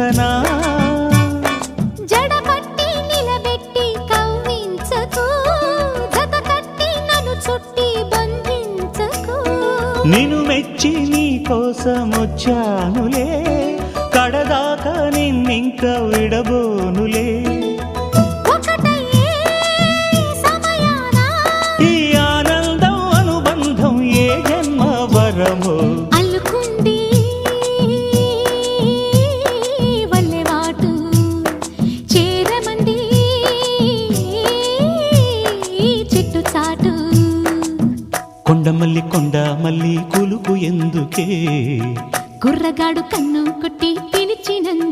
కవ్వించనా జడపట్టి నిలబెట్టి కవ్వించకు జత కట్టి నన్ను చుట్టి బంధించకు నిన్ను మెచ్చి నీ కోసం వచ్చానులే కడదాకా నిన్నింక విడబోనులే ఒకటయ్యే సమయాన ఈ ఆనందం అనుబంధం ఏ జన్మ వరమో అల్లుకుంది వల్లెవాటు చేరమంది చెట్టు చాటు కొండ మల్లి కులుకు ఎందుకే కుర్రగాడు కన్ను కొట్టి పిలిచినందు